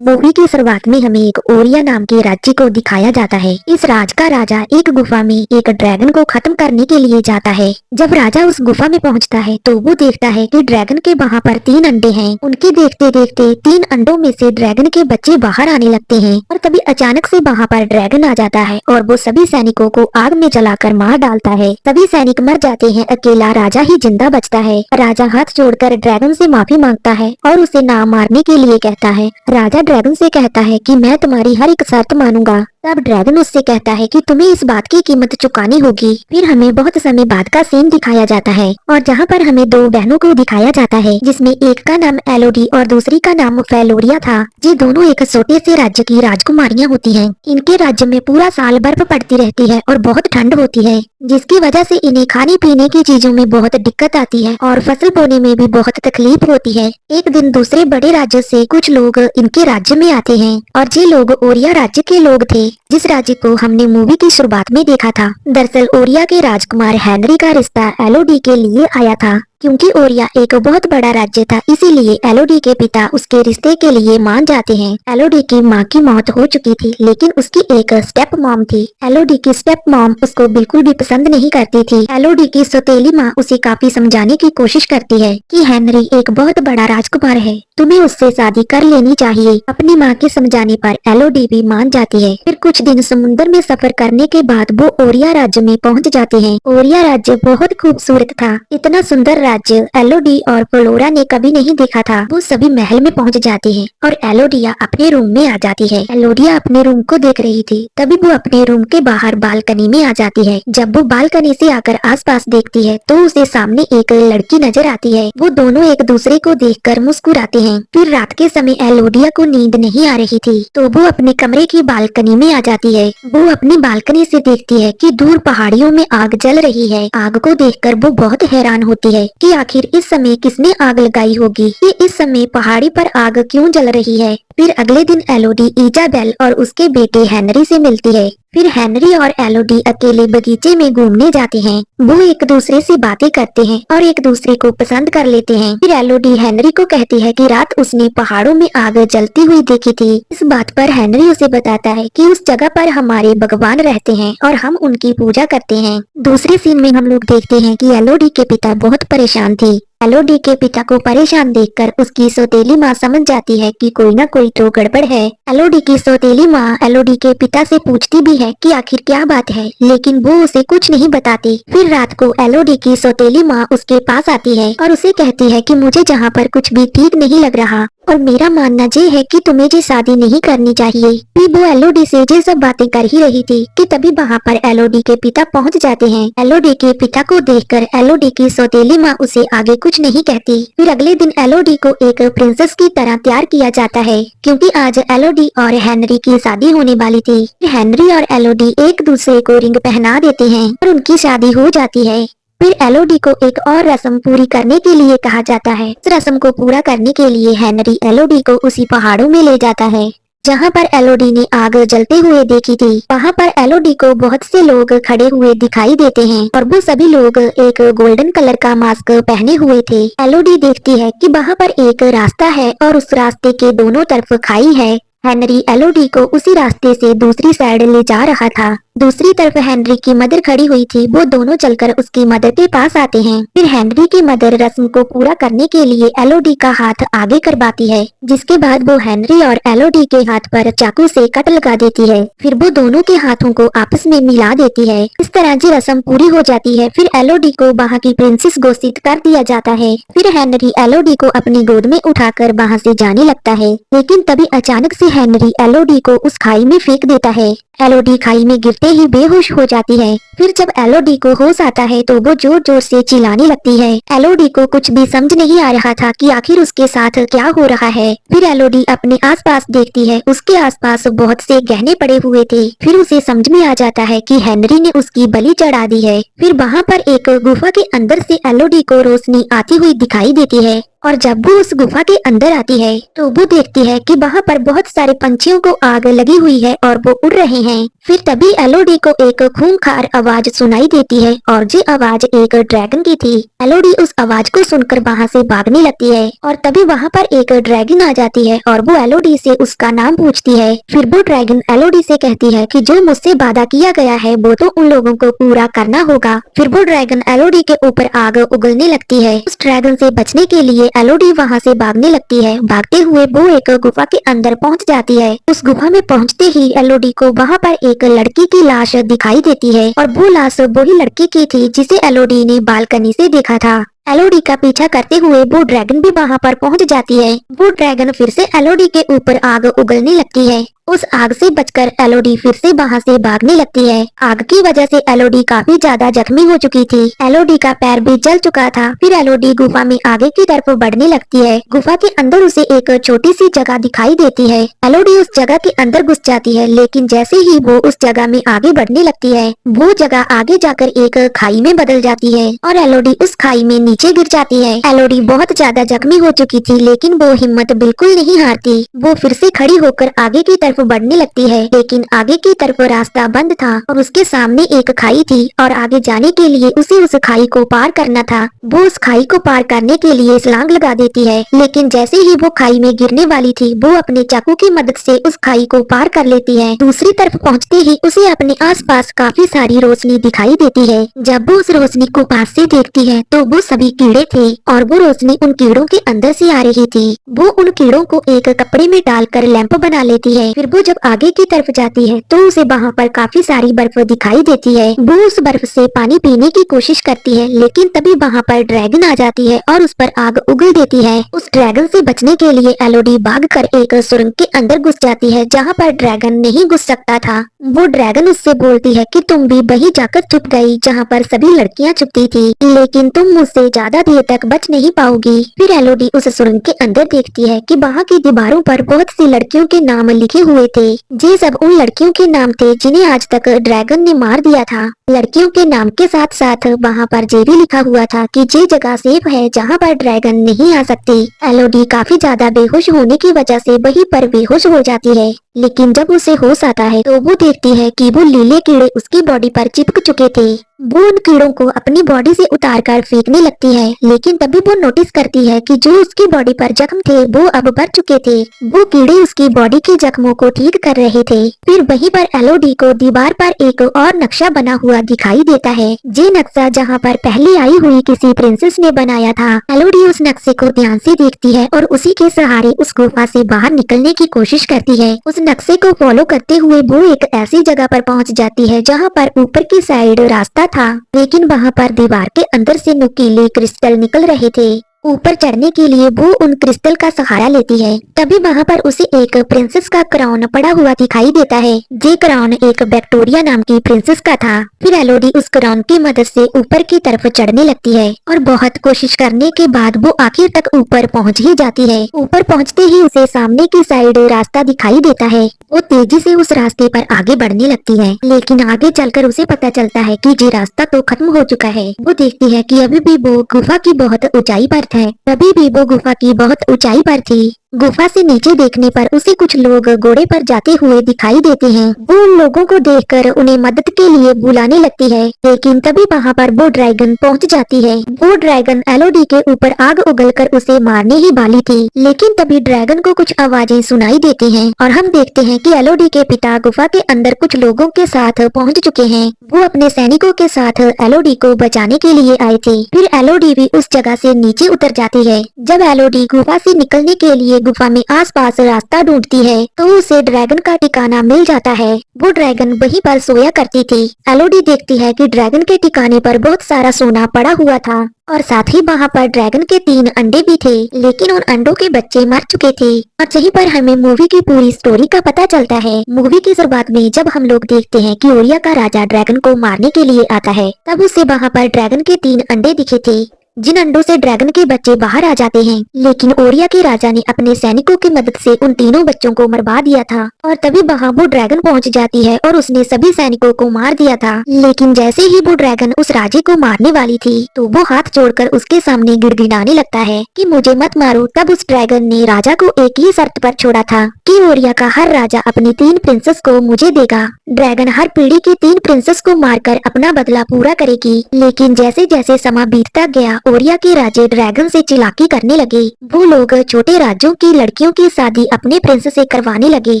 Movie की शुरुआत में हमें एक ओरिया नाम के राज्य को दिखाया जाता है। इस राज का राजा एक गुफा में एक ड्रैगन को खत्म करने के लिए जाता है। जब राजा उस गुफा में पहुंचता है तो वो देखता है कि ड्रैगन के वहां पर 3 अंडे हैं। उनके देखते देखते 3 अंडों में से ड्रैगन के बच्चे बाहर आने लगते हैं और तभी अचानक से वहां पर ड्रैगन आ जाता है और वो सभी सैनिकों को आग में जलाकर मार डालता है। सभी सैनिक मर जाते हैं, अकेला राजा ही जिंदा बचता है। राजा हाथ जोड़कर ड्रैगन से माफी मांगता है और उसे ना मारने के लिए कहता है। राजा ड्रैगन से कहता है कि मैं तुम्हारी हर एक शर्त मानूंगा। तब ड्रैगन उससे कहता है कि तुम्हें इस बात की कीमत चुकानी होगी। फिर हमें बहुत समय बाद का सीन दिखाया जाता है और जहाँ पर हमें 2 बहनों को दिखाया जाता है, जिसमें एक का नाम एलोडी और दूसरी का नाम फेलोरिया था। ये दोनों एक छोटे से राज्य की राजकुमारियां होती हैं। इनके राज्य में पूरा साल बर्फ पड़ती रहती है और बहुत ठंड होती है, जिसकी वजह से इन्हें खाने पीने की चीजों में बहुत दिक्कत आती है और फसल बोने में भी बहुत तकलीफ होती है। एक दिन दूसरे बड़े राज्य से कुछ लोग इनके राज्य में आते हैं और ये लोग ओरिया राज्य के लोग थे, जिस राज्य को हमने मूवी की शुरुआत में देखा था। दरअसल ओरिया के राजकुमार हेनरी का रिश्ता एलोडी के लिए आया था। क्योंकि ओरिया एक बहुत बड़ा राज्य था, इसीलिए एलोडी के पिता उसके रिश्ते के लिए मान जाते हैं। एलोडी की माँ की मौत हो चुकी थी, लेकिन उसकी एक स्टेप मॉम थी। एलोडी की स्टेप मॉम उसको बिल्कुल भी पसंद नहीं करती थी। एलोडी की सौतेली माँ उसे काफी समझाने की कोशिश करती है कि हेनरी एक बहुत बड़ा राजकुमार है, तुम्हें उससे शादी कर लेनी चाहिए। अपनी माँ के समझाने पर एलोडी भी मान जाती है। फिर कुछ दिन समुद्र में सफर करने के बाद वो ओरिया राज्य में पहुँच जाते हैं। ओरिया राज्य बहुत खूबसूरत था। इतना सुंदर राज्य एलोडी और फ्लोरा ने कभी नहीं देखा था। वो सभी महल में पहुंच जाते हैं और एलोडिया अपने रूम में आ जाती है। एलोडिया अपने रूम को देख रही थी, तभी वो अपने रूम के बाहर बालकनी में आ जाती है। जब वो बालकनी से आकर आसपास देखती है तो उसे सामने एक लड़की नजर आती है। वो दोनों एक दूसरे को देखकर मुस्कुराते हैं। फिर रात के समय एलोडिया को नींद नहीं आ रही थी तो वो अपने कमरे की बालकनी में आ जाती है। वो अपनी बालकनी से देखती है कि दूर पहाड़ियों में आग जल रही है। आग को देखकर वो बहुत हैरान होती है कि आखिर इस समय किसने आग लगाई होगी, कि इस समय पहाड़ी पर आग क्यों जल रही है। फिर अगले दिन एलोडी इजाबेल और उसके बेटे हेनरी से मिलती है। फिर हेनरी और एलोडी अकेले बगीचे में घूमने जाते हैं। वो एक दूसरे से बातें करते हैं और एक दूसरे को पसंद कर लेते हैं। फिर एलोडी हेनरी को कहती है कि रात उसने पहाड़ों में आग जलती हुई देखी थी। इस बात पर हेनरी उसे बताता है कि उस जगह पर हमारे भगवान रहते हैं और हम उनकी पूजा करते हैं। दूसरे सीन में हम लोग देखते हैं कि एलोडी के पिता बहुत परेशान थे। एलोडी के पिता को परेशान देखकर उसकी सौतेली माँ समझ जाती है कि कोई ना कोई तो गड़बड़ है। एलोडी की सौतेली माँ एलोडी के पिता से पूछती भी है कि आखिर क्या बात है, लेकिन वो उसे कुछ नहीं बताती। फिर रात को एलोडी की सौतेली माँ उसके पास आती है और उसे कहती है कि मुझे जहाँ पर कुछ भी ठीक नहीं लग रहा और मेरा मानना ये है कि तुम्हें ये शादी नहीं करनी चाहिए। फिर वो एलोडी से ये सब बातें कर ही रही थी कि तभी वहाँ पर एलोडी के पिता पहुँच जाते हैं। एलोडी के पिता को देखकर एलोडी की सौतेली माँ उसे आगे कुछ नहीं कहती। फिर अगले दिन एलोडी को एक प्रिंसेस की तरह तैयार किया जाता है, क्योंकि आज एलोडी और हेनरी की शादी होने वाली थी। हेनरी और एलोडी एक दूसरे को रिंग पहना देते हैं और उनकी शादी हो जाती है। फिर एलोडी को एक और रस्म पूरी करने के लिए कहा जाता है। इस रस्म को पूरा करने के लिए हेनरी एलोडी को उसी पहाड़ों में ले जाता है जहाँ पर एलोडी ने आग जलते हुए देखी थी। वहाँ पर एलोडी को बहुत से लोग खड़े हुए दिखाई देते हैं और वो सभी लोग एक गोल्डन कलर का मास्क पहने हुए थे। एलोडी देखती है कि वहाँ पर एक रास्ता है और उस रास्ते के दोनों तरफ खाई है। हेनरी एलोडी को उसी रास्ते से दूसरी साइड ले जा रहा था। दूसरी तरफ हेनरी की मदर खड़ी हुई थी। वो दोनों चलकर उसकी मदर के पास आते हैं। फिर हेनरी की मदर रस्म को पूरा करने के लिए एलोडी का हाथ आगे करवाती है, जिसके बाद वो हेनरी और एलोडी के हाथ पर चाकू से कट लगा देती है। फिर वो दोनों के हाथों को आपस में मिला देती है। इस तरह जी रस्म पूरी हो जाती है। फिर एलोडी को वहाँ की प्रिंसेस घोषित कर दिया जाता है। फिर हेनरी एलोडी को अपनी गोद में उठाकर वहाँ से जाने लगता है, लेकिन तभी अचानक से हेनरी एलोडी को उस खाई में फेंक देता है। एलोडी खाई में गिरते ही बेहोश हो जाती है। फिर जब एलोडी को होश आता है तो वो जोर जोर से चिल्लाने लगती है। एलोडी को कुछ भी समझ नहीं आ रहा था कि आखिर उसके साथ क्या हो रहा है। फिर एलोडी अपने आसपास देखती है, उसके आसपास बहुत से गहने पड़े हुए थे। फिर उसे समझ में आ जाता है कि हेनरी ने उसकी बलि चढ़ा दी है। फिर वहाँ पर एक गुफा के अंदर से एलोडी को रोशनी आती हुई दिखाई देती है और जब वो उस गुफा के अंदर आती है तो वो देखती है कि वहाँ पर बहुत सारे पंछियों को आग लगी हुई है और वो उड़ रहे हैं। फिर तभी एलोडी को एक खूंखार आवाज सुनाई देती है और ये आवाज एक ड्रैगन की थी। एलोडी उस आवाज को सुनकर वहाँ से भागने लगती है और तभी वहाँ पर एक ड्रैगन आ जाती है और वो एलोडी से उसका नाम पूछती है। फिर वो ड्रैगन एलोडी से कहती है कि जो मुझसे वादा किया गया है वो तो उन लोगों को पूरा करना होगा। फिर वो ड्रैगन एलोडी के ऊपर आग उगलने लगती है। उस ड्रैगन से बचने के लिए एलोडी वहाँ से भागने लगती है। भागते हुए वो एक गुफा के अंदर पहुँच जाती है। उस गुफा में पहुँचते ही एलोडी को वहाँ पर एक लड़की की लाश दिखाई देती है और वो लाश वही लड़की की थी जिसे एलोडी ने बालकनी से देखा था। एलोडी का पीछा करते हुए वो ड्रैगन भी वहाँ पर पहुँच जाती है। वो ड्रैगन फिर से एलोडी के ऊपर आग उगलने लगती है। उस आग से बचकर एलोडी फिर से वहाँ से भागने लगती है। आग की वजह से एलोडी काफी ज्यादा जख्मी हो चुकी थी। एलोडी का पैर भी जल चुका था। फिर एलोडी गुफा में आगे की तरफ बढ़ने लगती है। गुफा के अंदर उसे एक छोटी सी जगह दिखाई देती है। एलोडी उस जगह के अंदर घुस जाती है, लेकिन जैसे ही वो उस जगह में आगे बढ़ने लगती है वो जगह आगे जाकर एक खाई में बदल जाती है और एलोडी उस खाई में नीचे गिर जाती है। एलोडी बहुत ज्यादा जख्मी हो चुकी थी, लेकिन वो हिम्मत बिल्कुल नहीं हारती। वो फिर से खड़ी होकर आगे की तरफ बढ़ने लगती है, लेकिन आगे की तरफ रास्ता बंद था और उसके सामने एक खाई थी और आगे जाने के लिए उसे उस खाई को पार करना था। वो उस खाई को पार करने के लिए छलांग लगा देती है, लेकिन जैसे ही वो खाई में गिरने वाली थी वो अपने चाकू की मदद से उस खाई को पार कर लेती है। दूसरी तरफ पहुँचते ही उसे अपने आसपास काफी सारी रोशनी दिखाई देती है। जब वो उस रोशनी को पास से देखती है तो वो सभी कीड़े थे और वो रोशनी उन कीड़ों के अंदर से आ रही थी। वो उन कीड़ों को एक कपड़े में डालकर लैंप बना लेती है। फिर वो जब आगे की तरफ जाती है तो उसे वहाँ पर काफी सारी बर्फ दिखाई देती है। वो उस बर्फ से पानी पीने की कोशिश करती है, लेकिन तभी वहाँ पर ड्रैगन आ जाती है और उस पर आग उगल देती है। उस ड्रैगन से बचने के लिए एलोडी भागकर एक सुरंग के अंदर घुस जाती है जहाँ पर ड्रैगन नहीं घुस सकता था। वो ड्रैगन उससे बोलती है कि तुम भी वहीं जाकर छुप गई जहाँ पर सभी लड़कियाँ छुपती थी, लेकिन तुम मुझसे ज्यादा देर तक बच नहीं पाओगी। फिर एलोडी उस सुरंग के अंदर देखती है कि वहाँ की दीवारों पर बहुत सी लड़कियों के नाम लिखे हुए थे। ये सब उन लड़कियों के नाम थे जिन्हें आज तक ड्रैगन ने मार दिया था। लड़कियों के नाम के साथ साथ वहाँ पर ये भी लिखा हुआ था कि ये जगह सेफ है जहाँ पर ड्रैगन नहीं आ सकती। एलोडी काफी ज्यादा बेहोश होने की वजह से वहीं पर बेहोश हो जाती है, लेकिन जब उसे होश आता है तो वो देखती है कि वो लीले कीड़े उसकी बॉडी पर चिपक चुके थे। वो उन कीड़ों को अपनी बॉडी से उतारकर फेंकने लगती है, लेकिन तभी वो नोटिस करती है कि जो उसकी बॉडी पर जख्म थे वो अब भर चुके थे। वो कीड़े उसकी बॉडी के जख्मों को ठीक कर रहे थे। फिर वहीं पर एलोडी को दीवार पर एक और नक्शा बना हुआ दिखाई देता है। ये नक्शा जहाँ पर पहले आई हुई किसी प्रिंसेस ने बनाया था। एलोडी उस नक्शे को ध्यान से देखती है और उसी के सहारे उस गुफा से बाहर निकलने की कोशिश करती है। उस नक्शे को फॉलो करते हुए वो एक ऐसी जगह पर पहुँच जाती है जहाँ पर ऊपर की साइड रास्ता था, लेकिन वहाँ पर दीवार के अंदर से नुकीले क्रिस्टल निकल रहे थे। ऊपर चढ़ने के लिए वो उन क्रिस्टल का सहारा लेती है। तभी वहाँ पर उसे एक प्रिंसेस का क्राउन पड़ा हुआ दिखाई देता है। ये क्राउन एक विक्टोरिया नाम की प्रिंसेस का था। फिर एलोडी उस क्राउन की मदद से ऊपर की तरफ चढ़ने लगती है और बहुत कोशिश करने के बाद वो आखिर तक ऊपर पहुँच ही जाती है। ऊपर पहुँचते ही उसे सामने की साइड रास्ता दिखाई देता है। वो तेजी से उस रास्ते पर आगे बढ़ने लगती है, लेकिन आगे चलकर उसे पता चलता है कि ये रास्ता तो खत्म हो चुका है। वो देखती है कि अभी भी वो गुफा की बहुत ऊंचाई पर है। तभी भी वो गुफा की बहुत ऊंचाई पर थी। गुफा से नीचे देखने पर उसे कुछ लोग घोड़े पर जाते हुए दिखाई देते हैं। वो उन लोगों को देखकर उन्हें मदद के लिए बुलाने लगती है, लेकिन तभी वहाँ पर वो ड्रैगन पहुँच जाती है। वो ड्रैगन एलोडी के ऊपर आग उगलकर उसे मारने ही वाली थी, लेकिन तभी ड्रैगन को कुछ आवाजें सुनाई देती हैं और हम देखते हैं कि एलोडी के पिता गुफा के अंदर कुछ लोगों के साथ पहुँच चुके हैं। वो अपने सैनिकों के साथ एलोडी को बचाने के लिए आए थे। फिर एलोडी भी उस जगह से नीचे उतर जाती है। जब एलोडी गुफा से निकलने के लिए गुफा में आसपास रास्ता ढूंढती है तो उसे ड्रैगन का ठिकाना मिल जाता है। वो ड्रैगन वहीं पर सोया करती थी। एलोडी देखती है कि ड्रैगन के ठिकाने पर बहुत सारा सोना पड़ा हुआ था और साथ ही वहाँ पर ड्रैगन के 3 अंडे भी थे, लेकिन उन अंडों के बच्चे मर चुके थे। और यहीं पर हमें मूवी की पूरी स्टोरी का पता चलता है। मूवी की शुरुआत में जब हम लोग देखते हैं कि ओरिया का राजा ड्रैगन को मारने के लिए आता है, तब उसे वहाँ पर ड्रैगन के 3 अंडे दिखे थे। जिन अंडों से ड्रैगन के बच्चे बाहर आ जाते हैं। लेकिन ओरिया के राजा ने अपने सैनिकों की मदद से उन तीनों बच्चों को मरवा दिया था और तभी वहाँ वो ड्रैगन पहुँच जाती है और उसने सभी सैनिकों को मार दिया था। लेकिन जैसे ही वो ड्रैगन उस राजे को मारने वाली थी तो वो हाथ जोड़कर उसके सामने गिड़गिड़ाने लगता है कि मुझे मत मारो। तब उस ड्रैगन ने राजा को एक ही शर्त पर छोड़ा था कि ओरिया का हर राजा अपनी 3 प्रिंसेस को मुझे देगा। ड्रैगन हर पीढ़ी की 3 प्रिंसेस को मारकर अपना बदला पूरा करेगी। लेकिन जैसे जैसे समय बीतता गया ओरिया के राजे ड्रैगन से चिलाकी करने लगे। वो लोग छोटे राज्यों की लड़कियों की शादी अपने प्रिंस से करवाने लगे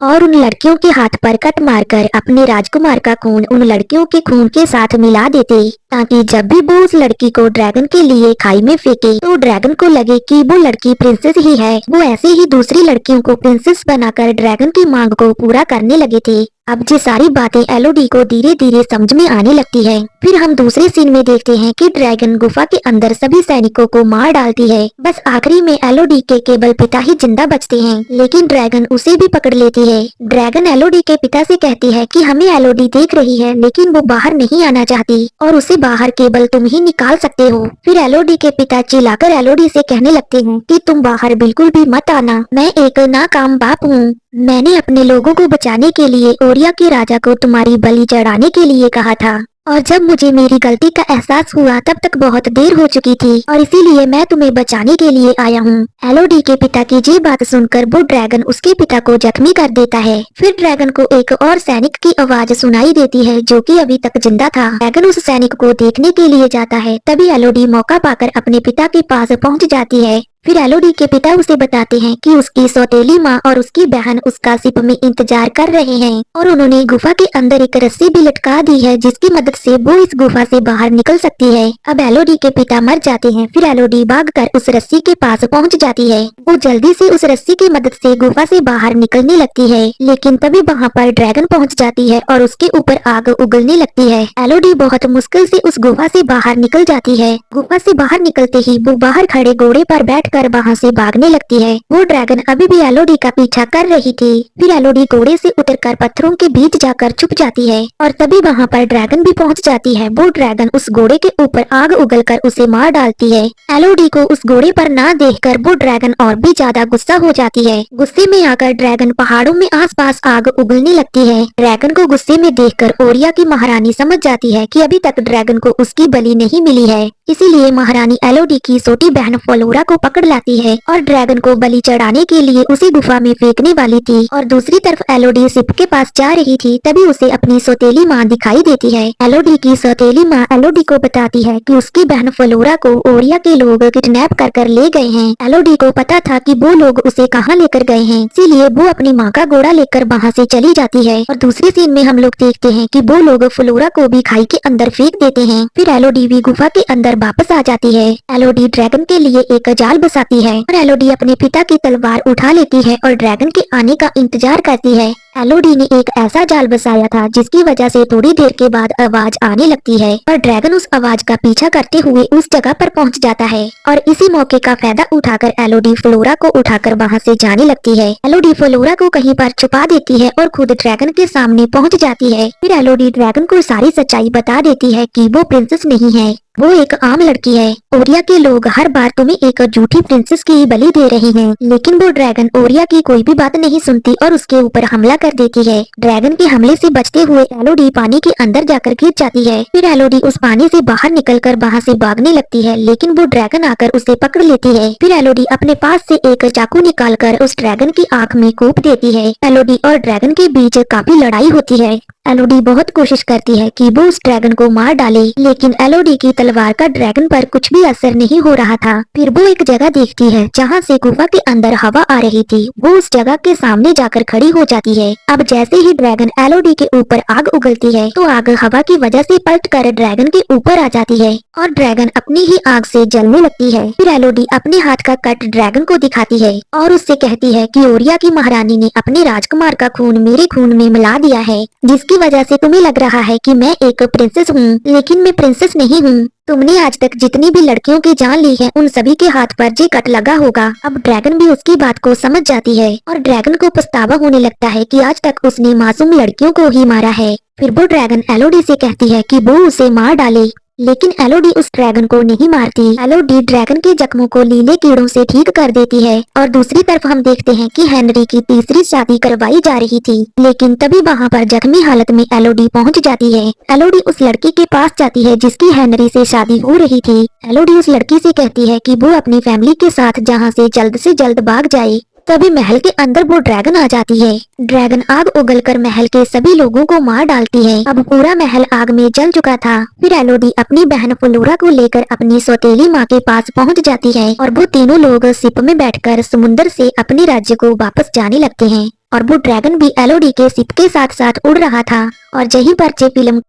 और उन लड़कियों के हाथ पर कट मारकर अपने राजकुमार का खून उन लड़कियों के खून के साथ मिला देते, ताकि जब भी वो उस लड़की को ड्रैगन के लिए खाई में फेंके तो ड्रैगन को लगे कि वो लड़की प्रिंसेस ही है। वो ऐसे ही दूसरी लड़कियों को प्रिंसेस बनाकर ड्रैगन की मांग को पूरा करने लगे थे। अब ये सारी बातें एलोडी को धीरे धीरे समझ में आने लगती है। फिर हम दूसरे सीन में देखते हैं कि ड्रैगन गुफा के अंदर सभी सैनिकों को मार डालती है। बस आखिरी में एलोडी के केवल पिता ही जिंदा बचते हैं, लेकिन ड्रैगन उसे भी पकड़ लेती है। ड्रैगन एलोडी के पिता से कहती है कि हमें एलोडी देख रही है लेकिन वो बाहर नहीं आना चाहती और उसे बाहर केवल तुम ही निकाल सकते हो। फिर एलोडी के पिता चिल्लाकर एलोडी से कहने लगते हैं कि तुम बाहर बिल्कुल भी मत आना, मैं एक नाकाम बाप हूँ। मैंने अपने लोगों को बचाने के लिए ओरिया के राजा को तुम्हारी बलि चढ़ाने के लिए कहा था और जब मुझे मेरी गलती का एहसास हुआ तब तक बहुत देर हो चुकी थी और इसीलिए मैं तुम्हें बचाने के लिए आया हूँ। एलोडी के पिता की ये बात सुनकर वो ड्रैगन उसके पिता को जख्मी कर देता है। फिर ड्रैगन को एक और सैनिक की आवाज सुनाई देती है जो कि अभी तक जिंदा था। ड्रैगन उस सैनिक को देखने के लिए जाता है, तभी एलोडी मौका पाकर अपने पिता के पास पहुँच जाती है। फिर एलोडी के पिता उसे बताते हैं कि उसकी सौतेली माँ और उसकी बहन उसका शिप में इंतजार कर रहे हैं और उन्होंने गुफा के अंदर एक रस्सी भी लटका दी है जिसकी मदद से वो इस गुफा से बाहर निकल सकती है। अब एलोडी के पिता मर जाते हैं। फिर एलोडी भागकर उस रस्सी के पास पहुंच जाती है। वो जल्दी से उस रस्सी की मदद से गुफा से बाहर निकलने लगती है, लेकिन तभी वहाँ पर ड्रैगन पहुँच जाती है और उसके ऊपर आग उगलने लगती है। एलोडी बहुत मुश्किल से उस गुफा से बाहर निकल जाती है। गुफा से बाहर निकलते ही वो बाहर खड़े घोड़े पर बैठ कर वहाँ से भागने लगती है। वो ड्रैगन अभी भी एलोडी का पीछा कर रही थी। फिर एलोडी घोड़े से उतरकर पत्थरों के बीच जाकर छुप जाती है और तभी वहाँ पर ड्रैगन भी पहुँच जाती है। वो ड्रैगन उस घोड़े के ऊपर आग उगलकर उसे मार डालती है। एलोडी को उस घोड़े पर ना देखकर वो ड्रैगन और भी ज्यादा गुस्सा हो जाती है। गुस्से में आकर ड्रैगन पहाड़ों में आसपास आग उगलने लगती है। ड्रैगन को गुस्से में देखकर ओरिया की महारानी समझ जाती है कि अभी तक ड्रैगन को उसकी बलि नहीं मिली है, इसीलिए महारानी एलोडी की छोटी बहन फ्लोरा को पकड़ लाती है और ड्रैगन को बलि चढ़ाने के लिए उसी गुफा में फेंकने वाली थी। और दूसरी तरफ एलोडी शिप के पास जा रही थी, तभी उसे अपनी सौतेली माँ दिखाई देती है। एलोडी की सौतेली माँ एलोडी को बताती है कि उसकी बहन फ्लोरा को ओरिया के लोग किडनैप कर ले गए हैं। एलोडी को पता था कि वो लोग उसे कहाँ लेकर गए हैं, इसीलिए वो अपनी माँ का घोड़ा लेकर वहाँ से चली जाती है। और दूसरे सीन में हम लोग देखते हैं कि वो लोग फ्लोरा को भी खाई के अंदर फेंक देते हैं। फिर एलोडी भी गुफा के अंदर वापस आ जाती है। एलोडी ड्रैगन के लिए एक जाल बसाती है और एलोडी अपने पिता की तलवार उठा लेती है और ड्रैगन के आने का इंतजार करती है। एलोडी ने एक ऐसा जाल बसाया था जिसकी वजह से थोड़ी देर के बाद आवाज आने लगती है और ड्रैगन उस आवाज का पीछा करते हुए उस जगह पर पहुंच जाता है और इसी मौके का फायदा उठाकर एलोडी फ्लोरा को उठाकर वहां से जाने लगती है। एलोडी फ्लोरा को कहीं पर छुपा देती है और खुद ड्रैगन के सामने पहुंच जाती है। फिर एलोडी ड्रैगन को सारी सच्चाई बता देती है कि वो प्रिंसेस नहीं है, वो एक आम लड़की है। ओरिया के लोग हर बार तुम्हें एक झूठी प्रिंसेस की बलि दे रहे हैं, लेकिन वो ड्रैगन ओरिया की कोई भी बात नहीं सुनती और उसके ऊपर हमला कर देती है। ड्रैगन के हमले से बचते हुए एलोडी पानी के अंदर जाकर गिर जाती है। फिर एलोडी उस पानी से बाहर निकलकर वहाँ से भागने लगती है, लेकिन वो ड्रैगन आकर उसे पकड़ लेती है। फिर एलोडी अपने पास से एक चाकू निकालकर उस ड्रैगन की आँख में कूप देती है। एलोडी और ड्रैगन के बीच काफी लड़ाई होती है। एलोडी बहुत कोशिश करती है कि वो उस ड्रैगन को मार डाले, लेकिन एलोडी की तलवार का ड्रैगन पर कुछ भी असर नहीं हो रहा था। फिर वो एक जगह देखती है जहाँ से गुफा के अंदर हवा आ रही थी। वो उस जगह के सामने जाकर खड़ी हो जाती है। अब जैसे ही ड्रैगन एलोडी के ऊपर आग उगलती है तो आग हवा की वजह से पलटकर ड्रैगन के ऊपर आ जाती है और ड्रैगन अपनी ही आग से जलने लगती है। फिर एलोडी अपने हाथ का कट ड्रैगन को दिखाती है और उससे कहती है कि ओरिया की महारानी ने अपने राजकुमार का खून मेरे खून में मिला दिया है, जिसकी वजह से तुम्हें लग रहा है कि मैं एक प्रिंसेस हूँ, लेकिन मैं प्रिंसेस नहीं हूँ। तुमने आज तक जितनी भी लड़कियों की जान ली है उन सभी के हाथ पर जे कट लगा होगा। अब ड्रैगन भी उसकी बात को समझ जाती है और ड्रैगन को पछतावा होने लगता है कि आज तक उसने मासूम लड़कियों को ही मारा है। फिर वो ड्रैगन एलोडी से कहती है कि वो उसे मार डाले, लेकिन एलोडी उस ड्रैगन को नहीं मारती। एलोडी ड्रैगन के जख्मों को लीले कीड़ों से ठीक कर देती है। और दूसरी तरफ हम देखते हैं कि हेनरी की तीसरी शादी करवाई जा रही थी, लेकिन तभी वहाँ पर जख्मी हालत में एलोडी पहुँच जाती है। एलोडी उस लड़की के पास जाती है जिसकी हेनरी से शादी हो रही थी। एलोडी उस लड़की से कहती है कि वो अपनी फैमिली के साथ जहाँ से जल्द भाग जाए। तभी महल के अंदर वो ड्रैगन आ जाती है। ड्रैगन आग उगलकर महल के सभी लोगों को मार डालती है। अब पूरा महल आग में जल चुका था। फिर एलोडी अपनी बहन फ्लोरा को लेकर अपनी सौतेली माँ के पास पहुंच जाती है और वो तीनों लोग शिप में बैठकर समुद्र से अपने राज्य को वापस जाने लगते हैं। और वो ड्रैगन भी एलोडी के शिप के साथ साथ उड़ रहा था। और यहीं पर फिल्म